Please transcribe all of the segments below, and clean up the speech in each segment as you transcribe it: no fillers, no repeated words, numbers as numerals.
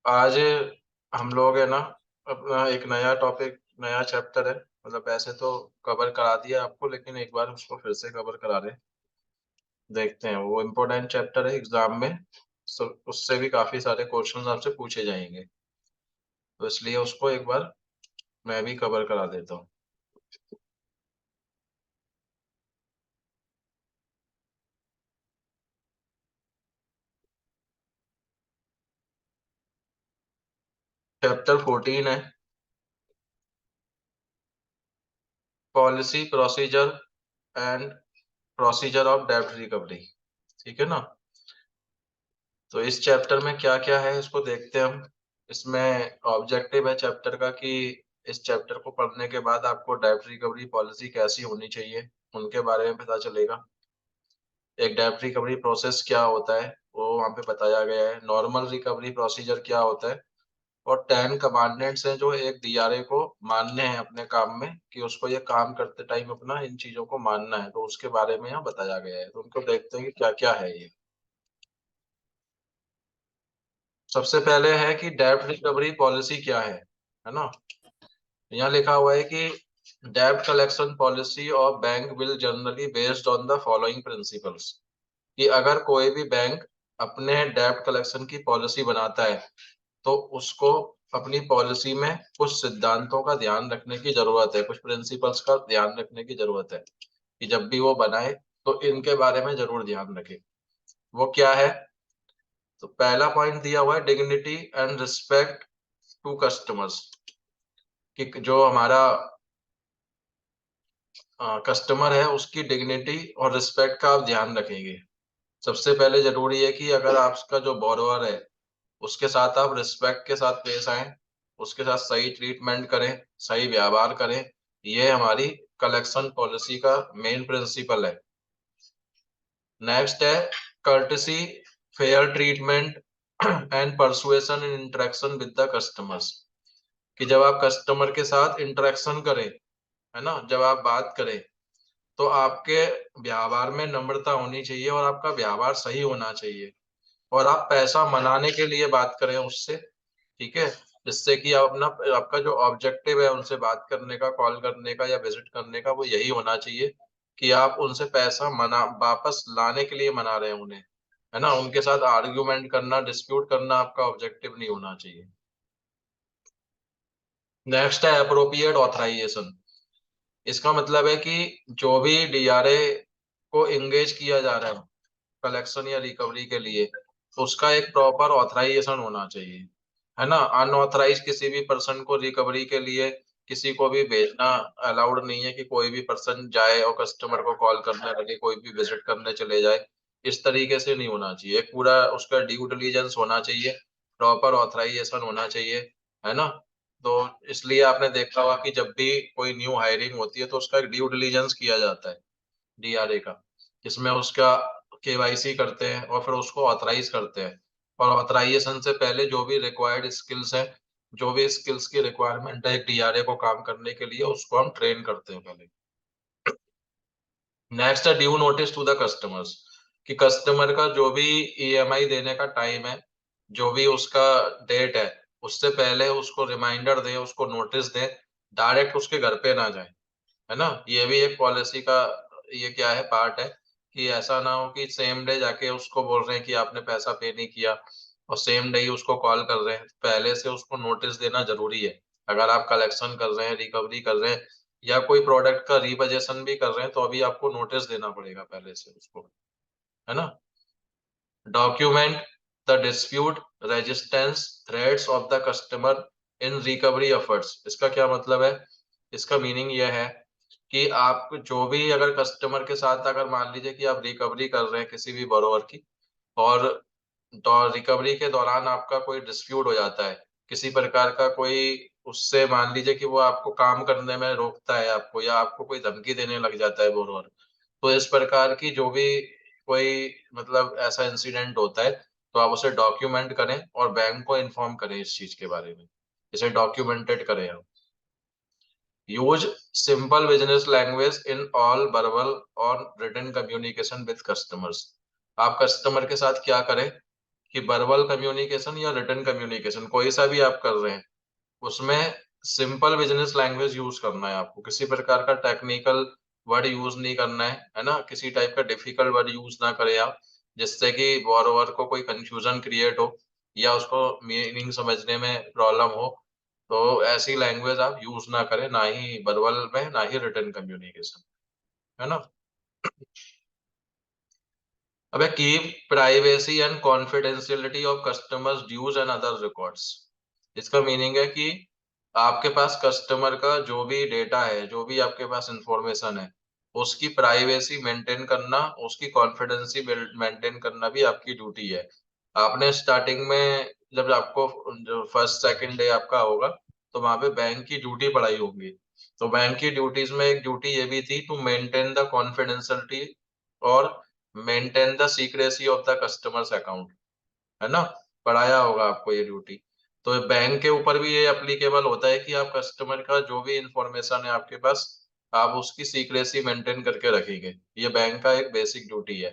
आज हम लोग है ना अपना एक नया टॉपिक, नया चैप्टर है। मतलब ऐसे तो कवर करा दिया आपको, लेकिन एक बार उसको फिर से कवर करा रहे हैं। देखते हैं, वो इम्पोर्टेंट चैप्टर है एग्जाम में। उससे भी काफी सारे क्वेश्चंस आपसे पूछे जाएंगे, तो इसलिए उसको एक बार मैं भी कवर करा देता हूँ। चैप्टर 14 है, policy procedure and procedure of डेब्ट रिकवरी। ठीक है ना। तो इस चैप्टर में क्या क्या है इसको देखते हैं हम। इसमें ऑब्जेक्टिव है चैप्टर का कि इस चैप्टर को पढ़ने के बाद आपको डेब्ट रिकवरी पॉलिसी कैसी होनी चाहिए उनके बारे में पता चलेगा। एक डेब्ट रिकवरी प्रोसेस क्या होता है वो वहाँ पे बताया गया है। नॉर्मल रिकवरी प्रोसीजर क्या होता है, और 10 कमांडमेंट्स हैं जो एक डीआरए को मानने हैं अपने काम में, कि उसको ये काम करते टाइम अपना इन चीजों को मानना है, तो उसके बारे में यहाँ बताया गया है। तो उनको देखते हैं कि क्या क्या है ये। सबसे पहले है कि डेब्ट रिकवरी पॉलिसी क्या है ना। यहाँ लिखा हुआ है कि डेब्ट collection policy of bank will generally based on the following principles. कि अगर कोई भी बैंक अपने डेब्ट कलेक्शन की पॉलिसी बनाता है, तो उसको अपनी पॉलिसी में कुछ सिद्धांतों का ध्यान रखने की जरूरत है, कुछ प्रिंसिपल्स का ध्यान रखने की जरूरत है, कि जब भी वो बनाए तो इनके बारे में जरूर ध्यान रखे। वो क्या है? तो पहला पॉइंट दिया हुआ है, dignity and respect to customers. कि जो हमारा कस्टमर है उसकी डिग्निटी और रिस्पेक्ट का आप ध्यान रखेंगे। सबसे पहले जरूरी है कि अगर आपका जो बोरोवर है उसके साथ आप रिस्पेक्ट के साथ पेश आए, उसके साथ सही ट्रीटमेंट करें, सही व्यवहार करें। ये हमारी कलेक्शन पॉलिसी का मेन प्रिंसिपल है। नेक्स्ट है courtesy, fair treatment and persuasion in interaction with the customers. कि जब आप कस्टमर के साथ इंटरेक्शन करें, है ना, जब आप बात करें, तो आपके व्यवहार में नम्रता होनी चाहिए और आपका व्यवहार सही होना चाहिए। और आप पैसा मनाने के लिए बात करें उससे, ठीक है, जिससे कि आप अपना, आपका जो ऑब्जेक्टिव है उनसे बात करने का, कॉल करने का या विजिट करने का, वो यही होना चाहिए कि आप उनसे पैसा मना वापस लाने के लिए मना रहे हैं उन्हें, है ना। उनके साथ आर्ग्यूमेंट करना, डिस्प्यूट करना आपका ऑब्जेक्टिव नहीं होना चाहिए। नेक्स्ट है अप्रोप्रिएट ऑथराइजेशन। इसका मतलब है कि जो भी डीआरए को एंगेज किया जा रहा है कलेक्शन या रिकवरी के लिए, तो उसका एक प्रॉपर ऑथराइजेशन होना चाहिए, है ना। अनऑथराइज किसी भी पर्सन को रिकवरी के लिए किसी को भी भेजना अलाउड नहीं है, कि कोई भी पर्सन जाए और कस्टमर को कॉल करने लगे, कोई भी विजिट करने चले जाए। इस तरीके से नहीं होना चाहिए। एक पूरा उसका ड्यू डिलीजेंस होना चाहिए, प्रॉपर ऑथराइजेशन होना चाहिए, है ना। तो इसलिए आपने देखा होगा कि जब भी कोई न्यू हायरिंग होती है तो उसका एक ड्यू डिलीजेंस किया जाता है डीआरए का, जिसमें उसका केवाईसी करते हैं और फिर उसको ऑथराइज करते हैं। और ऑथराइजेशन से पहले जो भी रिक्वायर्ड स्किल्स हैं, जो भी स्किल्स की रिक्वायरमेंट है एक डीआरए को काम करने के लिए, उसको हम ट्रेन करते हैं पहले। नेक्स्ट है due notice to the customers. कि कस्टमर का जो भी ईएमआई देने का टाइम है, जो भी उसका डेट है, उससे पहले उसको रिमाइंडर दें, उसको नोटिस दें। डायरेक्ट उसके घर पे ना जाए, है ना। ये भी एक पॉलिसी का, ये क्या है, पार्ट है। कि ऐसा ना हो कि सेम डे जाके उसको बोल रहे हैं कि आपने पैसा पे नहीं किया, और सेम डे ही उसको कॉल कर रहे हैं। पहले से उसको नोटिस देना जरूरी है। अगर आप कलेक्शन कर रहे हैं, रिकवरी कर रहे हैं, या कोई प्रोडक्ट का रिपोजेशन भी कर रहे हैं, तो अभी आपको नोटिस देना पड़ेगा पहले से उसको, है ना। Document the dispute resistance threads of the customer in recovery efforts. इसका क्या मतलब है? इसका मीनिंग यह है कि आप जो भी, अगर कस्टमर के साथ, अगर मान लीजिए कि आप रिकवरी कर रहे हैं किसी भी बोरोवर की, और रिकवरी के दौरान आपका कोई डिस्प्यूट हो जाता है, किसी प्रकार का कोई, उससे मान लीजिए कि वो आपको काम करने में रोकता है आपको, या आपको कोई धमकी देने लग जाता है बोरोवर, तो इस प्रकार की जो भी कोई, मतलब ऐसा इंसिडेंट होता है, तो आप उसे डॉक्यूमेंट करें और बैंक को इन्फॉर्म करें इस चीज के बारे में। इसे डॉक्यूमेंटेड करें आप। Use simple business language in all verbal और रिटन कम्युनिकेशन विद कस्टमर्स। आप कस्टमर के साथ क्या करें कि वर्बल कम्युनिकेशन या रिटन कम्युनिकेशन कोई सा भी आप कर रहे हैं, उसमें सिंपल बिजनेस लैंग्वेज यूज करना है आपको। किसी प्रकार का टेक्निकल वर्ड यूज नहीं करना है ना, किसी टाइप का डिफिकल्ट वर्ड यूज ना करें आप, जिससे कि बोरोवर को कोई कंफ्यूजन क्रिएट हो या उसको मीनिंग समझने में प्रॉब्लम हो। तो ऐसी लैंग्वेज आप यूज ना करें, ना ही वर्बल में ना ही रिटन कम्युनिकेशन, है ना। अबे keep privacy and confidentiality of customers dues and other records. इसका मीनिंग है कि आपके पास कस्टमर का जो भी डेटा है, जो भी आपके पास इंफॉर्मेशन है, उसकी प्राइवेसी मेंटेन करना, उसकी कॉन्फिडेंसी मेंटेन करना भी आपकी ड्यूटी है। आपने स्टार्टिंग में जब आपको जो फर्स्ट सेकंड डे आपका होगा, तो वहां पे बैंक की ड्यूटी पढ़ाई होंगी। तो बैंक की ड्यूटीज में एक ड्यूटी ये भी थी टू मेंटेन द कॉन्फिडेंशियलिटी और maintain the secrecy of the customers account, है ना। पढ़ाया होगा आपको ये ड्यूटी। तो बैंक के ऊपर भी ये एप्लीकेबल होता है कि आप कस्टमर का जो भी इंफॉर्मेशन है आपके पास, आप उसकी सीक्रेसी मेंटेन करके रखेंगे। ये बैंक का एक बेसिक ड्यूटी है।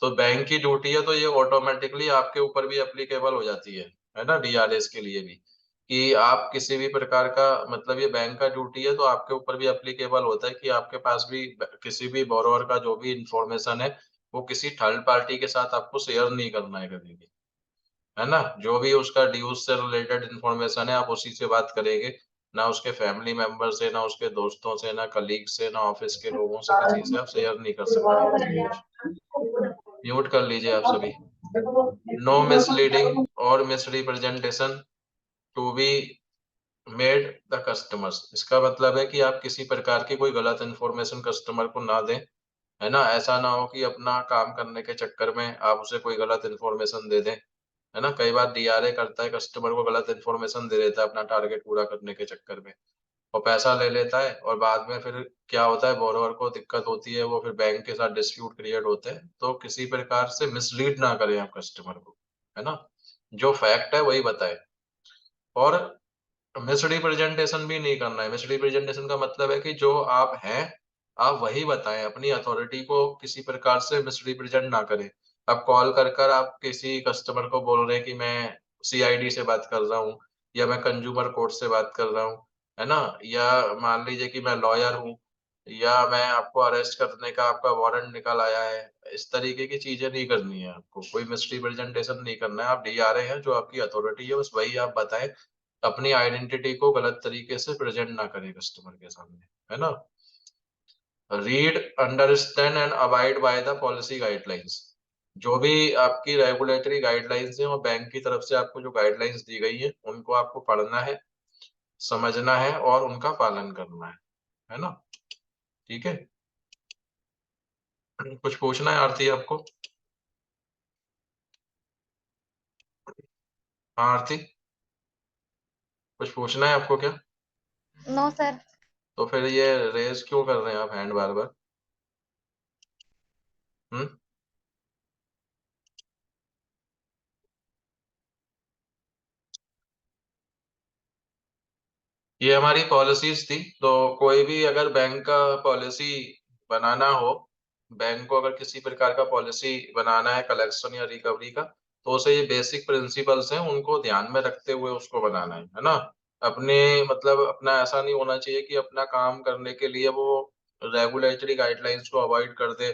तो बैंक की ड्यूटी है, तो ये ऑटोमेटिकली आपके ऊपर भी एप्लीकेबल हो जाती है ना, डीआरएस के लिए भी, कि आप किसी भी प्रकार का, मतलब ये बैंक का ड्यूटी है तो आपके ऊपर भी एप्लीकेबल होता है कि आपके पास भी किसी भी बोरोवर का जो भी इंफॉर्मेशन है, वो किसी थर्ड पार्टी के साथ आपको शेयर नहीं करना है कभी भी, है ना। जो भी उसका ड्यूज से रिलेटेड इंफॉर्मेशन है, आप उसी से बात करेंगे, ना उसके फैमिली मेंबर से, ना उसके दोस्तों से, ना कलीग से, ना ऑफिस के लोगों से, किसी से आप शेयर नहीं कर सकते हैं ऐसा कुछ। म्यूट कर लीजिए आप सभी। नो मिसलीडिंग और misrepresentation to be made the customers. इसका मतलब है कि आप किसी प्रकार की कोई गलत इन्फॉर्मेशन कस्टमर को ना दें, है ना। ऐसा ना हो कि अपना काम करने के चक्कर में आप उसे कोई गलत इन्फॉर्मेशन दे दें, है ना। कई बार डीआरए करता है, कस्टमर को गलत इन्फॉर्मेशन दे देता है अपना टारगेट पूरा करने के चक्कर में, और पैसा ले लेता है, और बाद में फिर क्या होता है, बोरोवर को दिक्कत होती है, वो फिर बैंक के साथ डिस्प्यूट क्रिएट होते हैं। तो किसी प्रकार से मिसलीड ना करें आप कस्टमर को, है ना। जो फैक्ट है वही बताएं। और मिसरिप्रेजेंटेशन भी नहीं करना है। मिसरिप्रेजेंटेशन का मतलब है कि जो आप हैं, आप वही बताएं, अपनी अथॉरिटी को किसी प्रकार से मिसरिप्रेजेंट ना करें। आप कॉल कर कर आप किसी कस्टमर को बोल रहे हैं कि मैं सीआईडी से बात कर रहा हूँ, या मैं कंज्यूमर कोर्ट से बात कर रहा हूँ, है ना। या मान लीजिए कि मैं लॉयर हूँ, या मैं आपको अरेस्ट करने का आपका वारंट निकल आया है। इस तरीके की चीजें नहीं करनी है आपको, कोई मिसरिप्रेजेंटेशन नहीं करना है। आप डीआरए हैं, जो आपकी अथॉरिटी है बस वही आप बताएं। अपनी आइडेंटिटी को गलत तरीके से प्रेजेंट ना करें कस्टमर के सामने, है ना। Read, understand and abide by the policy guidelines. जो भी आपकी रेगुलेटरी गाइडलाइंस है और बैंक की तरफ से आपको जो गाइडलाइंस दी गई है, उनको आपको पढ़ना है, समझना है और उनका पालन करना है ना। ठीक है। कुछ पूछना है आरती आपको? हाँ आरती, कुछ पूछना है आपको क्या? No sir. तो फिर ये रेज क्यों कर रहे हैं आप हैंड बार बार? हम्म। ये हमारी पॉलिसीज थी। तो कोई भी अगर बैंक का पॉलिसी बनाना हो, बैंक को अगर किसी प्रकार का पॉलिसी बनाना है कलेक्शन या रिकवरी का, तो उसे ये बेसिक प्रिंसिपल्स हैं, उनको ध्यान में रखते हुए उसको बनाना है ना। अपने, मतलब अपना ऐसा नहीं होना चाहिए कि अपना काम करने के लिए वो रेगुलेटरी गाइडलाइंस को अवॉइड कर दे,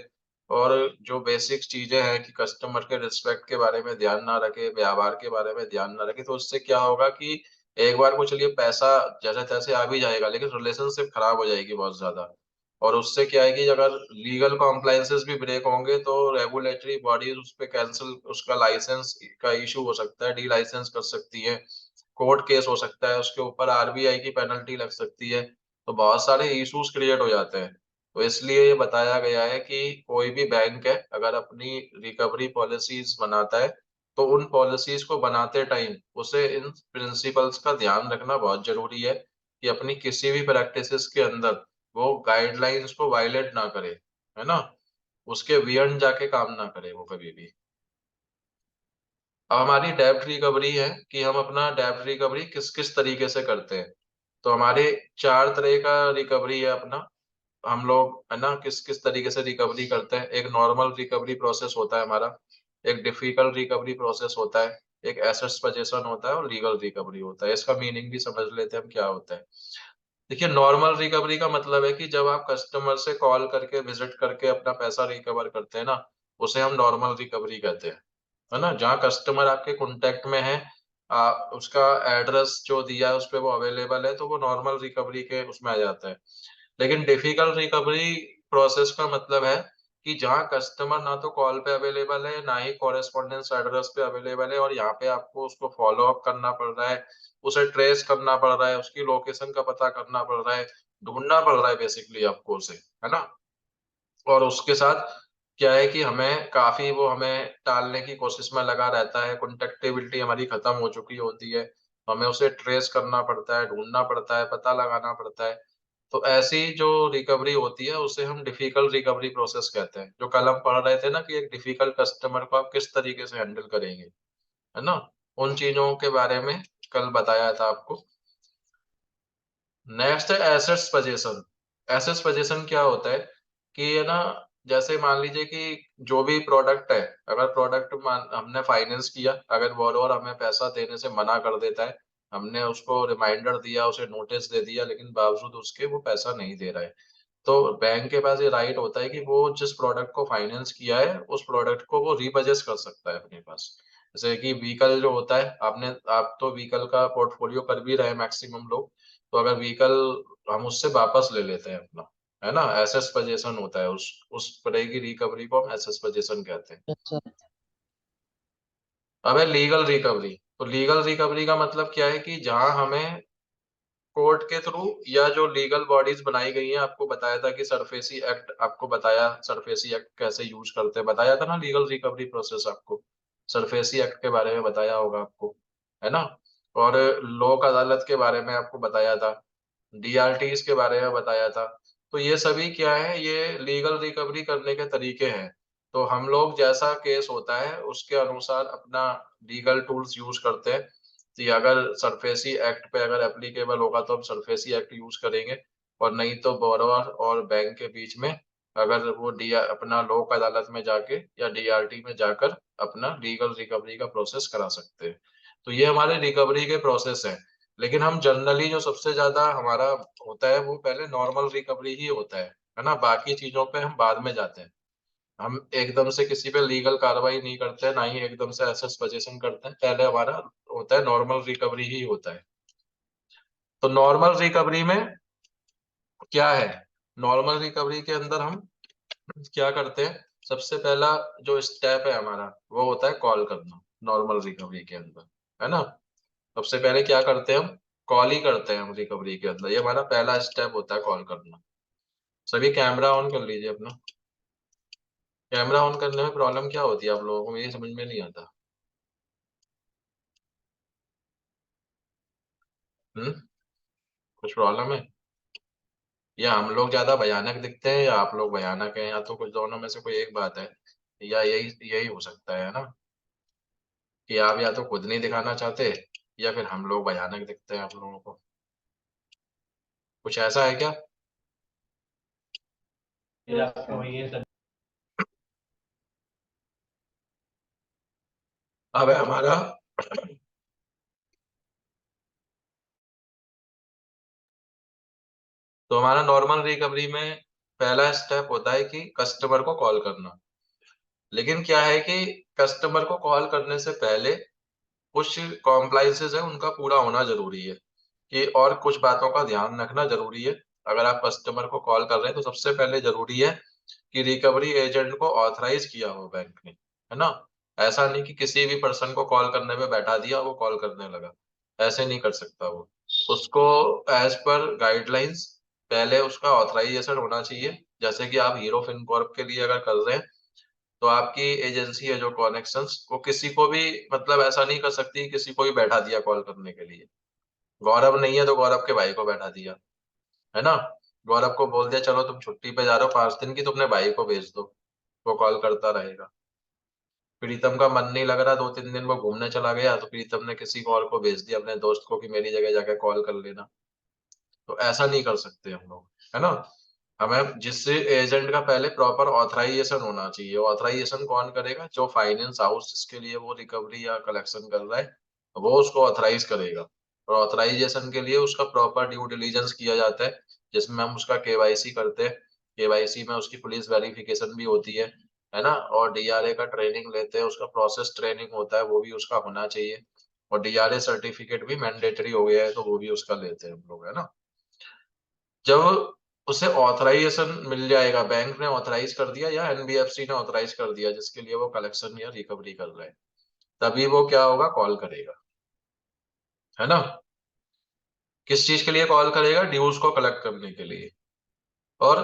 और जो बेसिक चीजें हैं कि कस्टमर के रिस्पेक्ट के बारे में ध्यान ना रखे, व्यवहार के बारे में ध्यान ना रखे। तो उससे क्या होगा कि एक बार को चलिए पैसा जैसे तैसे आ भी जाएगा, लेकिन रिलेशनशिप खराब हो जाएगी बहुत ज्यादा। और उससे क्या है कि अगर लीगल कॉम्प्लायंसेस भी ब्रेक होंगे, तो रेगुलेटरी बॉडीज उस पे कैंसिल, उसका लाइसेंस का इशू हो सकता है, डी लाइसेंस कर सकती है, कोर्ट केस हो सकता है, उसके ऊपर आरबीआई की पेनल्टी लग सकती है। तो बहुत सारे इश्यूज क्रिएट हो जाते हैं। तो इसलिए ये बताया गया है कि कोई भी बैंक है अगर अपनी रिकवरी पॉलिसीज बनाता है, तो उन पॉलिसीज को बनाते टाइम उसे इन प्रिंसिपल्स का ध्यान रखना बहुत जरूरी है, कि अपनी किसी भी प्रैक्टिसेस के अंदर वो गाइडलाइंस को वायलेट ना करे, है ना। उसके बियॉन्ड जाके काम ना करे वो कभी भी। अब हमारी डेब्ट रिकवरी है कि हम अपना डेब्ट रिकवरी किस किस तरीके से करते हैं। तो हमारे चार तरह का रिकवरी है अपना, हम लोग, है ना, किस किस तरीके से रिकवरी करते हैं। एक नॉर्मल रिकवरी प्रोसेस होता है हमारा, एक डिफिकल्ट रिकवरी प्रोसेस होता है, एक एसेट्स पोजीशन होता है और लीगल रिकवरी होता है। इसका मीनिंग भी समझ लेते हैं हम क्या होता है। देखिए, नॉर्मल रिकवरी का मतलब है कि जब आप कस्टमर से कॉल करके विजिट करके अपना पैसा रिकवर करते हैं ना, उसे हम नॉर्मल रिकवरी कहते हैं, है ना? जहाँ कस्टमर आपके कॉन्टैक्ट में है, उसका एड्रेस जो दिया है उसपे वो अवेलेबल है, तो वो नॉर्मल रिकवरी के उसमें आ जाता है। लेकिन डिफिकल्ट रिकवरी प्रोसेस का मतलब है कि जहाँ कस्टमर ना तो कॉल पे अवेलेबल है, ना ही कॉरेस्पॉन्डेंस एड्रेस पे अवेलेबल है, और यहाँ पे आपको उसको फॉलो अप करना पड़ रहा है, उसे ट्रेस करना पड़ रहा है, उसकी लोकेशन का पता करना पड़ रहा है, ढूँढना पड़ रहा है बेसिकली आपको उसे, है ना? और उसके साथ क्या है कि हमें काफ़ी वो हमें टालने की कोशिश में लगा रहता है, कॉन्टैक्टिबिलिटी हमारी खत्म हो चुकी होती है, हमें उसे ट्रेस करना पड़ता है, ढूँढना पड़ता है, पता लगाना पड़ता है। तो ऐसी जो रिकवरी होती है उसे हम डिफिकल्ट रिकवरी प्रोसेस कहते हैं। जो कल हम पढ़ रहे थे ना कि एक डिफिकल्ट कस्टमर को आप किस तरीके से हैंडल करेंगे, है ना? उन चीज़ों के बारे में कल बताया था आपको। नेक्स्ट है एसेट्स पोजीशन। एसेट्स पोजीशन क्या होता है कि है ना, जैसे मान लीजिए कि जो भी प्रोडक्ट है, अगर प्रोडक्ट मान हमने फाइनेंस किया, अगर बोरोवर हमें पैसा देने से मना कर देता है, हमने उसको रिमाइंडर दिया, उसे नोटिस दे दिया, लेकिन बावजूद उसके वो पैसा नहीं दे रहा है। तो बैंक के पास ये राइट होता है कि वो जिस प्रोडक्ट को फाइनेंस किया है, उस प्रोडक्ट को वो रीपरचेज़ कर सकता है अपने पास। जैसे कि व्हीकल जो होता है, आप तो व्हीकल का पोर्टफोलियो कर भी रहे हैं मैक्सिमम लोग। तो अगर व्हीकल हम उससे वापस ले लेते हैं अपना, है ना? एसेट्स पोजीशन होता है, उस तरह की रिकवरी को हम एसेट्स पोजीशन कहते हैं। अच्छा। अब है लीगल रिकवरी। तो लीगल रिकवरी का मतलब क्या है कि जहाँ हमें कोर्ट के थ्रू या जो लीगल बॉडीज बनाई गई हैं, आपको बताया था कि सरफेसी एक्ट, आपको बताया सरफेसी एक्ट कैसे यूज करते हैं, बताया था ना लीगल रिकवरी प्रोसेस आपको। सरफेसी एक्ट के बारे में बताया होगा आपको, है ना? और लोक अदालत के बारे में आपको बताया था, डीआरटीज के बारे में बताया था। तो ये सभी क्या है, ये लीगल रिकवरी करने के तरीके हैं। तो हम लोग जैसा केस होता है उसके अनुसार अपना लीगल टूल्स यूज करते हैं। जी, अगर सरफेसी एक्ट पे अगर एप्लीकेबल होगा तो हम सरफेसी एक्ट यूज़ करेंगे, और नहीं तो बोरोवर और बैंक के बीच में अगर वो अपना लोक अदालत में जाके या डीआरटी में जाकर अपना लीगल रिकवरी का प्रोसेस करा सकते हैं। तो ये हमारे रिकवरी के प्रोसेस हैं। लेकिन हम जनरली जो सबसे ज़्यादा हमारा होता है वो पहले नॉर्मल रिकवरी ही होता है ना? बाकी चीज़ों पे हम बाद में जाते हैं। हम एकदम से किसी पे लीगल कार्रवाई नहीं करते हैं, ना ही एकदम से एसेट्स पोजीशन करते हैं। पहले हमारा होता है नॉर्मल रिकवरी ही होता है। तो नॉर्मल रिकवरी में क्या है? नॉर्मल रिकवरी के अंदर हम क्या करते हैं? सबसे पहला जो स्टेप है हमारा, वो होता है कॉल करना, नॉर्मल रिकवरी के अंदर, है ना? सबसे पहले क्या करते हैं हम? कॉल ही करते हैं हम रिकवरी के अंदर। ये हमारा पहला स्टेप होता है कॉल करना। सभी कैमरा ऑन कर लीजिए अपना। कैमरा ऑन करने में प्रॉब्लम क्या होती है आप लोगों को? मेरी समझ में नहीं आता। हुँ? कुछ प्रॉब्लम है? या हम लोग ज़्यादा भयानक दिखते हैं या आप लोग भयानक हैं, या तो कुछ दोनों में से कोई एक बात है। या यही यही हो सकता है ना? कि आप या तो खुद नहीं दिखाना चाहते या फिर हम लोग भयानक दिखते हैं आप लोगों को। कुछ ऐसा है क्या? अब है हमारा तो हमारा नॉर्मल रिकवरी में पहला स्टेप होता है कि कस्टमर को कॉल करना। लेकिन क्या है कि कस्टमर को कॉल करने से पहले कुछ कॉम्प्लायंसेस है उनका पूरा होना ज़रूरी है, कि और कुछ बातों का ध्यान रखना ज़रूरी है। अगर आप कस्टमर को कॉल कर रहे हैं तो सबसे पहले ज़रूरी है कि रिकवरी एजेंट को ऑथराइज़ किया हो बैंक ने, है ना? ऐसा नहीं कि किसी भी पर्सन को कॉल करने पे बैठा दिया, वो कॉल करने लगा। ऐसे नहीं कर सकता वो। उसको एज़ पर गाइडलाइंस पहले उसका ऑथराइज़ेशन होना चाहिए। जैसे कि आप हीरो फिनकॉर्प के लिए अगर कर रहे हैं, तो आपकी एजेंसी है जो कनेक्शंस, वो किसी को भी मतलब ऐसा नहीं कर सकती, किसी को भी बैठा दिया कॉल करने के लिए। गौरव नहीं है तो गौरव के भाई को बैठा दिया, है ना? गौरव को बोल दिया चलो तुम छुट्टी पे जा रहे हो 5 दिन की, तो अपने भाई को भेज दो, वो कॉल करता रहेगा। प्रीतम का मन नहीं लग रहा 2-3 दिन वो घूमने चला गया, तो प्रीतम ने किसी को और को भेज दिया अपने दोस्त को कि मेरी जगह जाके कॉल कर लेना। तो ऐसा नहीं कर सकते हम लोग, है ना? हमें जिस एजेंट का पहले प्रॉपर ऑथराइजेशन होना चाहिए। ऑथराइजेशन कौन करेगा? जो फाइनेंस हाउस जिसके लिए वो रिकवरी या कलेक्शन कर रहा है वो उसको ऑथराइज करेगा। और ऑथराइजेशन के लिए उसका प्रॉपर ड्यू डिलीजेंस किया जाता है, जिसमें हम उसका केवाईसी करते हैं। केवाईसी में उसकी पुलिस वेरिफिकेशन भी होती है ना। और डीआरए का ट्रेनिंग लेते हैं, उसका प्रोसेस ट्रेनिंग होता है, वो भी उसका होना चाहिए। और डीआरए सर्टिफिकेट भी मैंडेटरी हो गया है, तो वो भी उसका लेते हैं हम लोग, है ना। जब उसे ऑथराइजेशन मिल जाएगा, बैंक ने ऑथराइज कर दिया या एनबीएफसी ने ऑथराइज कर दिया जिसके लिए वो कलेक्शन या रिकवरी कर रहे हैं, तभी वो क्या होगा, कॉल करेगा, है ना। किस चीज के लिए कॉल करेगा? ड्यूज को कलेक्ट करने के लिए। और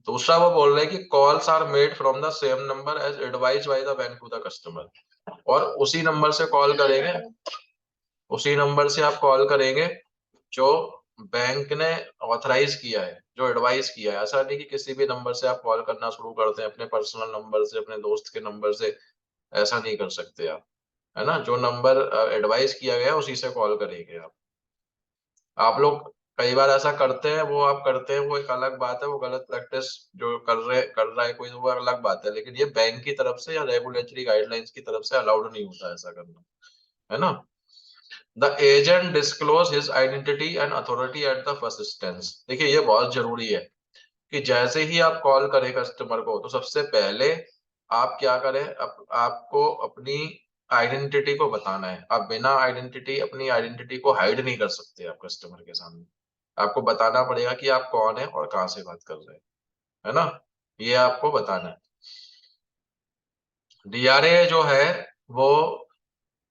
दूसरा वो बोल रहे हैं कि calls are made from the same number as advise by the bank to the customer. और उसी नंबर से कॉल करेंगे, उसी नंबर से आप कॉल करेंगे जो बैंक ने ऑथराइज किया है, जो एडवाइस किया है। ऐसा नहीं कि किसी भी नंबर से आप कॉल करना शुरू करते हैं, अपने पर्सनल नंबर से, अपने दोस्त के नंबर से। ऐसा नहीं कर सकते आप, है ना। जो नंबर एडवाइस किया गया है उसी से कॉल करेंगे आप लोग कई बार ऐसा करते हैं, वो आप करते हैं वो एक अलग बात है, वो गलत प्रैक्टिस जो कर रहा है कोई, वो अलग बात है। लेकिन ये बैंक की तरफ से या रेगुलेटरी गाइडलाइंस की तरफ से अलाउड नहीं होता ऐसा करना, है ना। The agent disclose his identity and authority at the first instance. देखिए ये बहुत जरूरी है कि जैसे ही आप कॉल करें कस्टमर को, तो सबसे पहले आप क्या करें, आपको अपनी आइडेंटिटी को बताना है। आप बिना आइडेंटिटी, अपनी आइडेंटिटी को हाइड नहीं कर सकते आप कस्टमर के सामने। आपको बताना पड़ेगा कि आप कौन है और कहाँ से बात कर रहे हैं, है ना। ये आपको बताना है। डीआरए जो है वो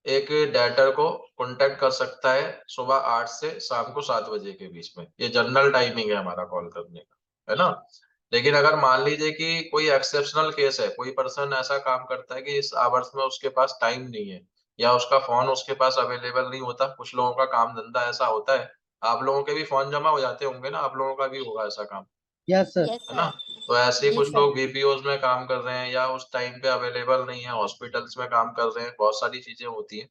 एक डेटर को कांटेक्ट कर सकता है सुबह 8 से शाम को 7 बजे के बीच में। ये जनरल टाइमिंग है हमारा कॉल करने का, है ना। लेकिन अगर मान लीजिए कि कोई एक्सेप्शनल केस है, कोई पर्सन ऐसा काम करता है कि इस आवर्स में उसके पास टाइम नहीं है या उसका फोन उसके पास अवेलेबल नहीं होता, कुछ लोगों का काम धंधा ऐसा होता है। आप लोगों के भी फोन जमा हो जाते होंगे ना, आप लोगों का भी होगा ऐसा काम, यस सर। है ना। तो ऐसे ही जी कुछ सर। लोग बीपीओज में काम कर रहे हैं या उस टाइम पे अवेलेबल नहीं है, हॉस्पिटल्स में काम कर रहे हैं, बहुत सारी चीजें होती हैं।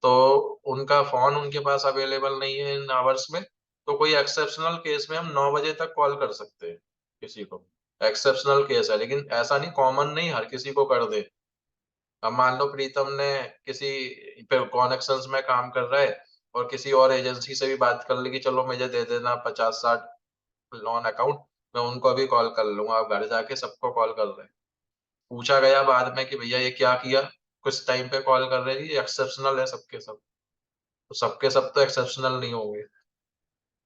तो उनका फोन उनके पास अवेलेबल नहीं है इन आवर्स में। तो कोई एक्सेप्शनल केस में हम 9 बजे तक कॉल कर सकते हैं किसी को। एक्सेप्शनल केस है, लेकिन ऐसा नहीं, कॉमन नहीं हर किसी को कर दे। अब मान लो प्रीतम ने किसी पे कनेक्शंस में काम कर रहा है और किसी और एजेंसी से भी बात कर ली कि चलो मुझे दे देना 50-60 लोन अकाउंट, मैं उनको अभी कॉल कर लूंगा। आप घर जाके सबको कॉल कर रहे हैं, पूछा गया बाद में कि भैया ये क्या किया, कुछ टाइम पे कॉल कर रहे हैं, ये एक्सेप्शनल है सबके सब। तो सबके सब तो एक्सेप्शनल नहीं होंगे,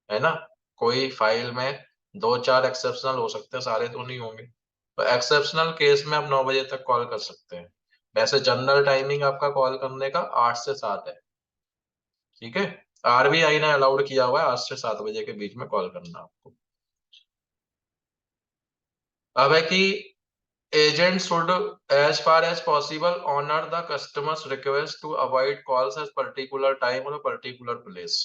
है ना। कोई फाइल में 2-4 एक्सेप्शनल हो सकते हैं, सारे तो नहीं होंगे। तो एक्सेप्शनल केस में आप 9 बजे तक कॉल कर सकते हैं। वैसे जनरल टाइमिंग आपका कॉल करने का 8 से 7 है, ठीक है। आरबीआई ने अलाउड किया हुआ है 8 से 7 बजे के बीच में कॉल करना आपको। अब है कि agent should as far as possible honor the customer's request to avoid calls at particular time or a particular place।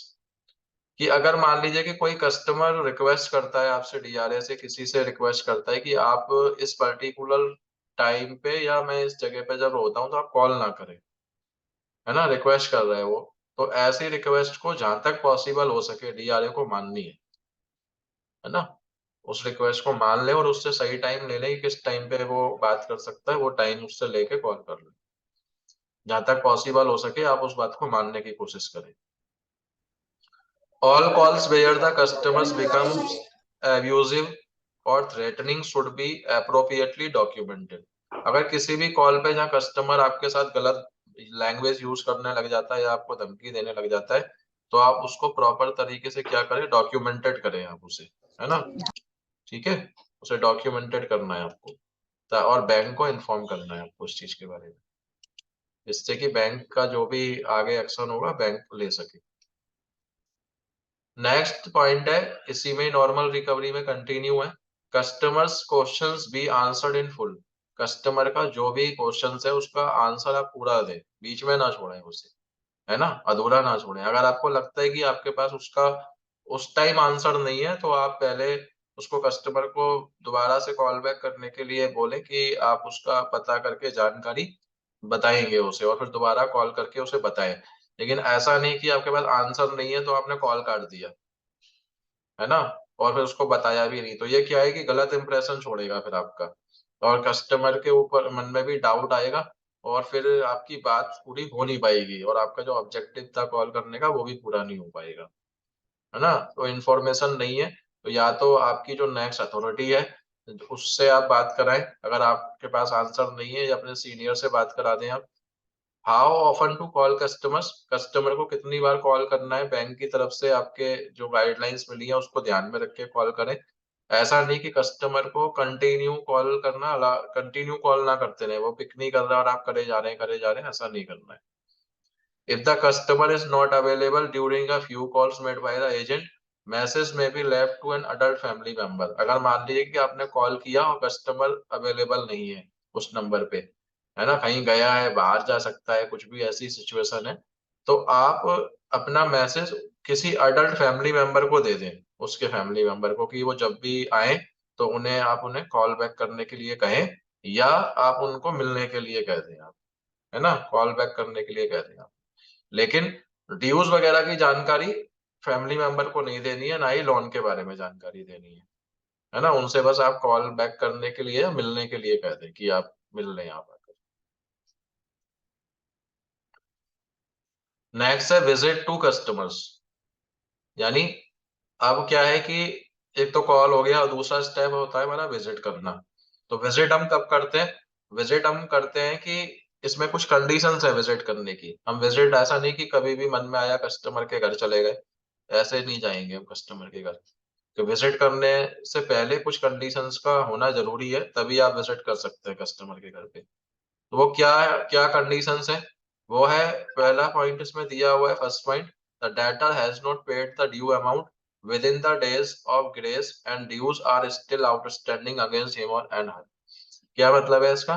कि अगर मान लीजिए कि कोई कस्टमर रिक्वेस्ट करता है आपसे, डीआरए से किसी से रिक्वेस्ट करता है कि आप इस पर्टिकुलर टाइम पे या मैं इस जगह पे जब होता हूँ तो आप कॉल ना करें, है ना, रिक्वेस्ट कर रहे हैं वो। तो ऐसी रिक्वेस्ट को जहां तक पॉसिबल हो सके डीआरए को माननी है ना। उस रिक्वेस्ट को मान ले और उससे सही टाइम ले ले कि किस टाइम पे वो बात कर सकता है, वो टाइम उससे लेके कॉल कर ले। जहां तक पॉसिबल हो सके आप उस बात को मानने की कोशिश करें। All calls where the customers become abusive or threatening should be appropriately documented। अगर किसी भी कॉल पे जहाँ कस्टमर आपके साथ गलत लैंग्वेज यूज करने लग जाता है या आपको धमकी देने लग जाता है, तो आप उसको प्रॉपर तरीके से क्या करें, डॉक्यूमेंटेड करें आप उसे, है ना। ठीक है, उसे डॉक्यूमेंटेड करना है आपको, और बैंक को इन्फॉर्म करना है आपको उस चीज के बारे में, जिससे कि बैंक का जो भी आगे एक्शन होगा बैंक ले सके। नेक्स्ट पॉइंट है, इसी में नॉर्मल रिकवरी में कंटिन्यू है, customers questions be answered in full. Customer का जो भी क्वेश्चंस है उसका आंसर आप पूरा दें, बीच में ना छोड़ें उसे, है ना, अधूरा ना छोड़ें। अगर आपको लगता है कि आपके पास उसका उस टाइम आंसर नहीं है, तो आप पहले उसको, कस्टमर को दोबारा से कॉल बैक करने के लिए बोले कि आप उसका पता करके जानकारी बताएंगे उसे, और फिर दोबारा कॉल करके उसे बताएं। लेकिन ऐसा नहीं कि आपके पास आंसर नहीं है तो आपने कॉल काट दिया, है ना? और फिर उसको बताया भी नहीं, तो ये क्या है कि गलत इंप्रेशन छोड़ेगा फिर आपका, और कस्टमर के ऊपर मन में भी डाउट आएगा, और फिर आपकी बात पूरी हो नहीं पाएगी, और आपका जो ऑब्जेक्टिव था कॉल करने का वो भी पूरा नहीं हो पाएगा, है ना? तो इन्फॉर्मेशन नहीं है, तो या तो आपकी जो नेक्स्ट अथॉरिटी है उससे आप बात कराएँ, अगर आपके पास आंसर नहीं है, या अपने सीनियर से बात करा दें आप। How often to call customers, customer को कितनी बार कॉल करना है, बैंक की तरफ से आपके जो गाइडलाइंस मिली है उसको ध्यान में रख के कॉल करें। ऐसा नहीं कि कस्टमर को कंटिन्यू कॉल ना करते रहें, वो पिक नहीं कर रहा और आप करे जा रहे हैं, ऐसा नहीं करना है। If the customer is not available during a few calls made by the agent, message may be left to an adult family member। अगर मान लीजिए कि आपने कॉल किया और कस्टमर अवेलेबल नहीं है उस नंबर पे, है ना, कहीं गया है, बाहर जा सकता है, कुछ भी ऐसी सिचुएशन है, तो आप अपना मैसेज किसी अडल्ट फैमिली मेंबर को दे दें, उसके फैमिली मेंबर को, कि वो जब भी आए तो उन्हें कॉल बैक करने के लिए कहें, या आप उनको मिलने के लिए कह दें आप, है ना? कॉल बैक करने के लिए कह दें आप। लेकिन ड्यूज़ वगैरह की जानकारी फैमिली मेंबर को नहीं देनी है, ना ही लोन के बारे में जानकारी देनी है ना? उनसे बस आप कॉल बैक करने के लिए या मिलने के लिए कह दें कि आप मिल लें यहाँ पर। नेक्स्ट है विज़िट टू कस्टमर्स, यानी अब क्या है कि एक तो कॉल हो गया और दूसरा स्टेप होता है हमारा विज़िट करना। तो विज़िट हम कब करते हैं? विज़िट हम करते हैं कि इसमें कुछ कंडीशंस है विज़िट करने की। हम विज़िट ऐसा नहीं कि कभी भी मन में आया कस्टमर के घर चले गए, ऐसे नहीं जाएँगे हम कस्टमर के घर। तो विज़िट करने से पहले कुछ कंडीशंस का होना ज़रूरी है, तभी आप विज़िट कर सकते हैं कस्टमर के घर पे। तो वो क्या कंडीशंस हैं? वो है, पहला पॉइंट इसमें दिया हुआ है, first point, the debtor has not paid the due amount within the days of grace and dues are still outstanding against him और एंड हर। क्या मतलब है इसका?